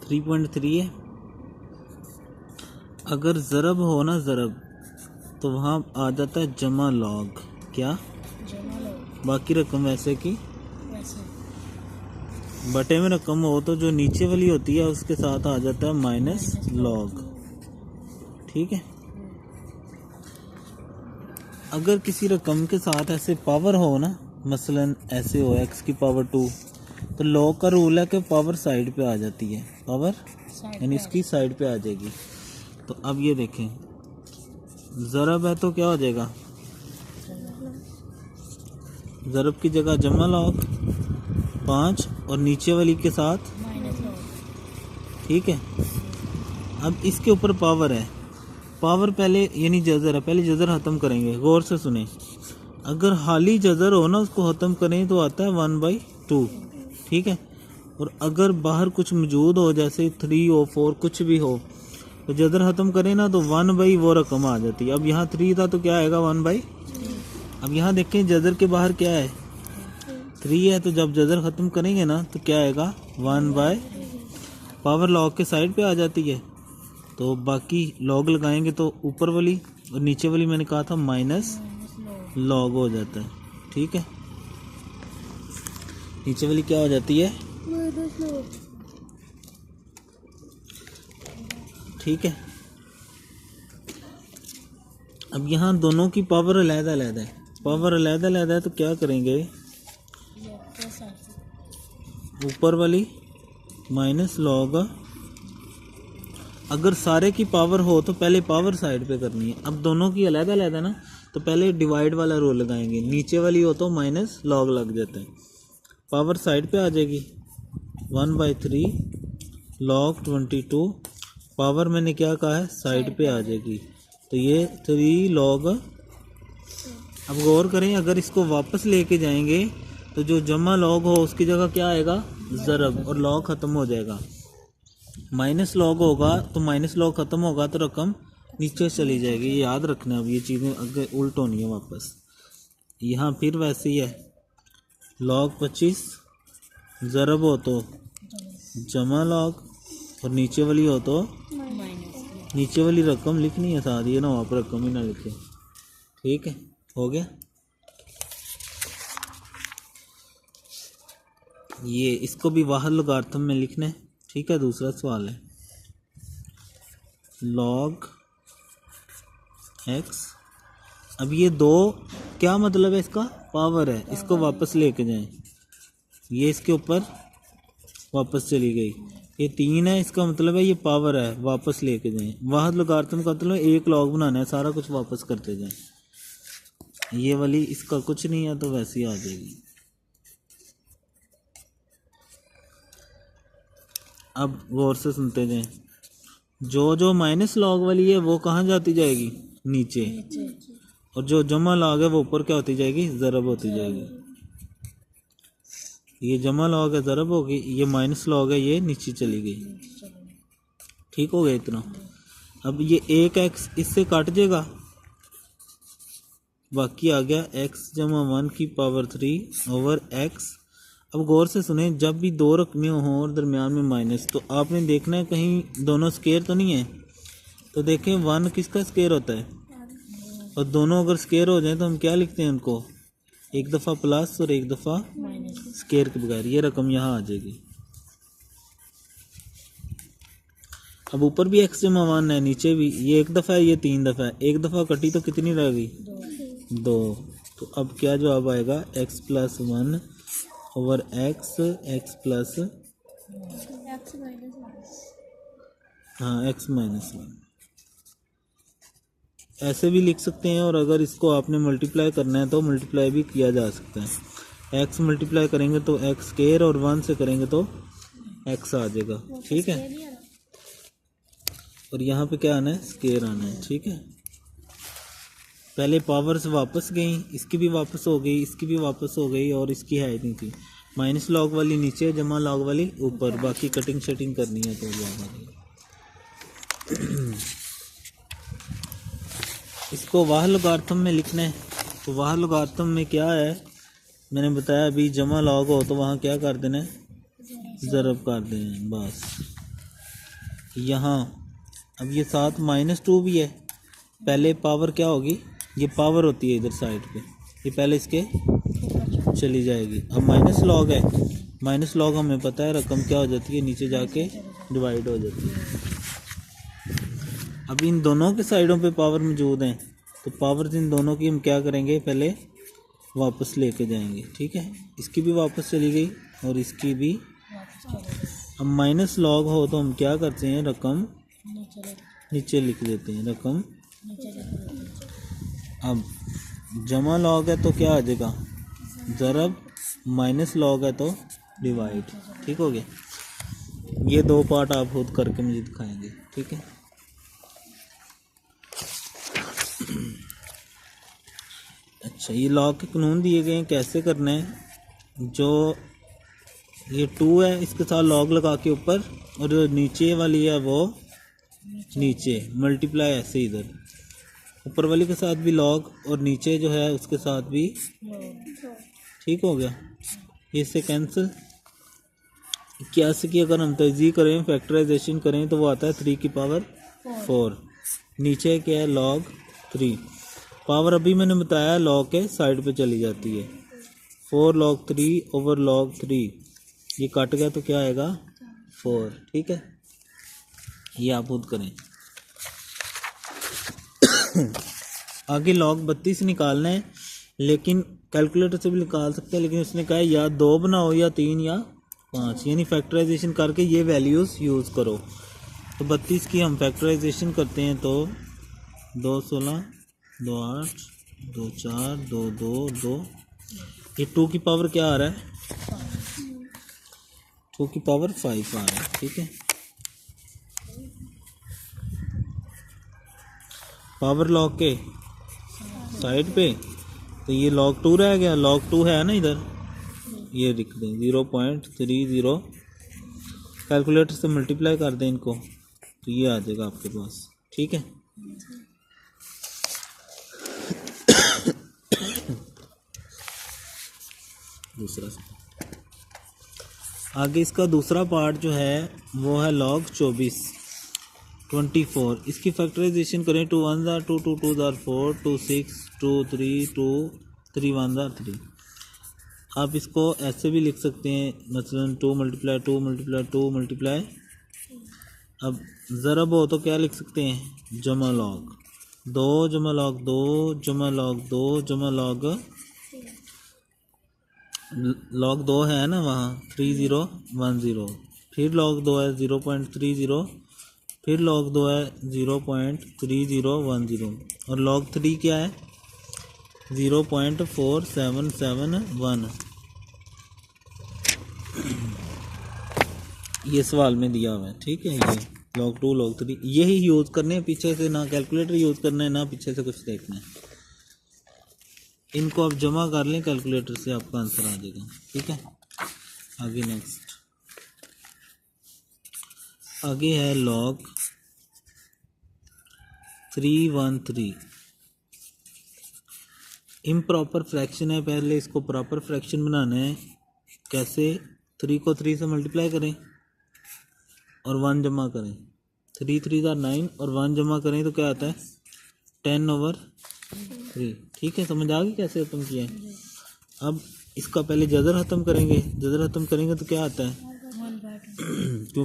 3.3 है। अगर ज़रब हो ना ज़रब तो वहाँ आ जाता है जमा लॉग। क्या? जमा लॉग। बाकी रकम वैसे की वैसे बटे में रकम हो तो जो नीचे वाली होती है उसके साथ आ जाता है माइनस लॉग। ठीक है। अगर किसी रकम के साथ ऐसे पावर हो ना, मसलन ऐसे हो x की पावर 2, तो लॉग का रूल है कि पावर साइड पे आ जाती है, पावर यानी इसकी साइड पे आ जाएगी। तो अब ये देखें, ज़रब है तो क्या हो जाएगा, ज़रब की जगह जमा लॉग 5 और नीचे वाली के साथ माइनस लॉग। ठीक है। अब इसके ऊपर पावर है, पावर पहले यानी जज़र है, पहले जज़र ख़त्म करेंगे, गौर से सुने। अगर हाली जज़र हो ना उसको ख़त्म करें तो आता है 1/2। ठीक है। और अगर बाहर कुछ मौजूद हो जैसे 3 हो 4 कुछ भी हो तो जज़र ख़त्म करें ना तो 1/ वो रकम आ जाती है। अब यहाँ 3 था तो क्या आएगा 1/। अब यहाँ देखें जज़र के बाहर क्या है 3 है, तो जब जज़र ख़त्म करेंगे ना तो क्या आएगा 1/। पावर लॉग के साइड पे आ जाती है तो बाकी लॉग लगाएंगे तो ऊपर वाली और नीचे वाली मैंने कहा था माइनस लॉग हो जाता है। ठीक है। नीचे वाली क्या हो जाती है माइनस लॉग। ठीक है। अब यहाँ दोनों की पावर अलग अलग है, पावर अलग अलग है तो क्या करेंगे, ऊपर वाली माइनस लॉग, अगर सारे की पावर हो तो पहले पावर साइड पे करनी है। अब दोनों की अलग अलग है ना तो पहले डिवाइड वाला रूल लगाएंगे, नीचे वाली हो तो माइनस लॉग लग जाता है, पावर साइड पे आ जाएगी 1/3 लॉग 22, पावर मैंने क्या कहा है साइड पे आ जाएगी तो ये 3 लॉग। अब गौर करें, अगर इसको वापस लेके जाएंगे तो जो जमा लॉग हो उसकी जगह क्या आएगा ज़रब और लॉग ख़त्म हो जाएगा। माइनस लॉग होगा तो माइनस लॉग ख़त्म होगा तो रकम नीचे चली जाएगी, ये याद रखना। अब ये चीज़ें अगर उल्ट होनी है वापस, यहाँ फिर वैसे ही है, लॉग 25 ज़रब हो तो जमा लॉग और नीचे वाली हो तो माइनस। नीचे वाली रकम लिखनी है साथ, ये ना वहाँ पर रकम ही ना लिखे। ठीक है, हो गया ये। इसको भी वाहद लोगारिथम में लिखना है। ठीक है। दूसरा सवाल है लॉग x। अब ये 2 क्या मतलब है, इसका पावर है, इसको वापस लेके जाएं, ये इसके ऊपर वापस चली गई, ये 3 है, इसका मतलब है ये पावर है, वापस लेके जाएं। वाहद लोगारिथम का मतलब एक लॉग बनाना है, सारा कुछ वापस करते जाएं। ये वाली इसका कुछ नहीं है तो वैसे ही आ जाएगी। अब गौर से सुनते जाएं, जो जो माइनस लॉग वाली है वो कहाँ जाती जाएगी नीचे, और जो जमा लॉग है वो ऊपर क्या होती जाएगी ज़रब होती जाएगी। ये जमा लॉग है ज़रब होगी, ये माइनस लॉग है ये नीचे चली गई। ठीक हो गया इतना। अब ये एक x इससे काट जाएगा, बाकी आ गया x जमा 1 की पावर 3 ओवर x। अब गौर से सुने, जब भी 2 रकमें हों और दरमियान में माइनस तो आपने देखना है कहीं दोनों स्केयर तो नहीं है। तो देखें 1 किसका स्केयर होता है, और दोनों अगर स्केयर हो जाए तो हम क्या लिखते हैं उनको, एक दफ़ा प्लस और एक दफ़ा स्केयर के बगैर, ये रकम यहाँ आ जाएगी। अब ऊपर भी x जमा 1 है, नीचे भी, ये एक दफ़ा है ये 3 दफ़ा है, एक दफ़ा कटी तो कितनी रह गई 2। तो अब क्या जवाब आएगा x + 1 ओवर x प्लस हाँ x माइनस 1, ऐसे भी लिख सकते हैं। और अगर इसको आपने मल्टीप्लाई करना है तो मल्टीप्लाई भी किया जा सकता है, x मल्टीप्लाई करेंगे तो x स्केयर और 1 से करेंगे तो x आ जाएगा। ठीक है। और यहाँ पे क्या आना है स्केयर आना है। ठीक है। पहले पावर्स वापस गई, इसकी भी वापस हो गई, इसकी भी वापस हो गई, और इसकी है ही नहीं थी। माइनस लॉग वाली नीचे, जमा लॉग वाली ऊपर, बाकी कटिंग शटिंग करनी है तो इसको वाह लोगारिथम में लिखना है। तो वाह लोगारिथम में क्या है मैंने बताया अभी, जमा लॉग हो तो वहाँ क्या कर देना है ज़रब कर देना है बस। यहाँ अब ये साथ -2 भी है, पहले पावर क्या होगी, ये पावर होती है इधर साइड पे, ये पहले इसके चली जाएगी। अब माइनस लॉग है, माइनस लॉग हमें पता है रकम क्या हो जाती है, नीचे जाके डिवाइड हो जाती है। अब इन दोनों के साइडों पे पावर मौजूद हैं, तो पावर इन दोनों की हम क्या करेंगे, पहले वापस लेके जाएंगे। ठीक है, इसकी भी वापस चली गई और इसकी भी। अब माइनस लॉग हो तो हम क्या करते हैं, रकम नीचे लिख देते हैं, रकम। अब जमा लॉग है तो क्या आ जाएगा, ज़रब, माइनस लॉग है तो डिवाइड। ठीक हो गया, ये दो पार्ट आप खुद करके मुझे दिखाएंगे। ठीक है, अच्छा ये लॉग के कानून दिए गए हैं, कैसे करना है। जो ये 2 है इसके साथ लॉग लगा के ऊपर, और जो नीचे वाली है वो नीचे मल्टीप्लाई, ऐसे इधर ऊपर वाली के साथ भी लॉग और नीचे जो है उसके साथ भी। ठीक हो गया, इससे कैंसिल। 81 की अगर हम तज़ीह करें, फैक्टराइजेशन करें तो वो आता है 3 की पावर 4। नीचे क्या है, लॉग 3। पावर अभी मैंने बताया लॉग के साइड पे चली जाती है। 4 log 3 ओवर log 3, ये कट गया तो क्या आएगा, 4। ठीक है, ये आप खुद करें। आगे log 32 निकालना है, लेकिन कैलकुलेटर से भी निकाल सकते हैं, लेकिन उसने कहा या 2 बनाओ या 3 या 5, यानी फैक्टराइजेशन करके ये वैल्यूज़ यूज़ करो। तो 32 की हम फैक्टराइजेशन करते हैं तो 2 16 2 8 2 4 2 2 2, ये 2 की पावर क्या आ रहा है, 2 की पावर 5 आ रहा है। ठीक है, पावर लॉग के साइड पे, तो ये log 2 रह गया, log 2 है ना इधर, ये लिख दें 0.30, कैलकुलेटर से मल्टीप्लाई कर दें इनको, तो ये आ जाएगा आपके पास। ठीक है, दूसरा आगे इसका दूसरा पार्ट जो है वो है log 24। इसकी फैक्टराइजेशन करें, 2 1 are 2 2 2 are 4 2 6 2 3 2 3 1 are 3। आप इसको ऐसे भी लिख सकते हैं, मसलन 2 × 2 × 2 × अब ज़रब हो तो क्या लिख सकते हैं, जमा लॉग 2 जमा log 2 जमा log 2 जमा log 2 है ना वहाँ 3010, फिर log 2 है 0.30, फिर log 2 है 0.3010, और log 3 क्या है 0.4771। ये सवाल में दिया हुआ है। ठीक है, ये log 2 log 3 यही यूज़ करने हैं, पीछे से ना कैलकुलेटर यूज़ करना है ना पीछे से कुछ देखना है। इनको आप जमा कर लें कैलकुलेटर से, आपका आंसर आ जाएगा। ठीक है, आगे नेक्स्ट, आगे है log 313। इम्प्रॉपर फ्रैक्शन है, पहले इसको प्रॉपर फ्रैक्शन बनाना है। कैसे, 3 को 3 से मल्टीप्लाई करें और 1 जमा करें, 3 3 का 9 और 1 जमा करें तो क्या आता है 10/3। ठीक है, समझ आ गई कैसे खत्म किया है। अब इसका पहले जज़र ख़त्म करेंगे, जज़र ख़त्म करेंगे तो क्या आता है 1/2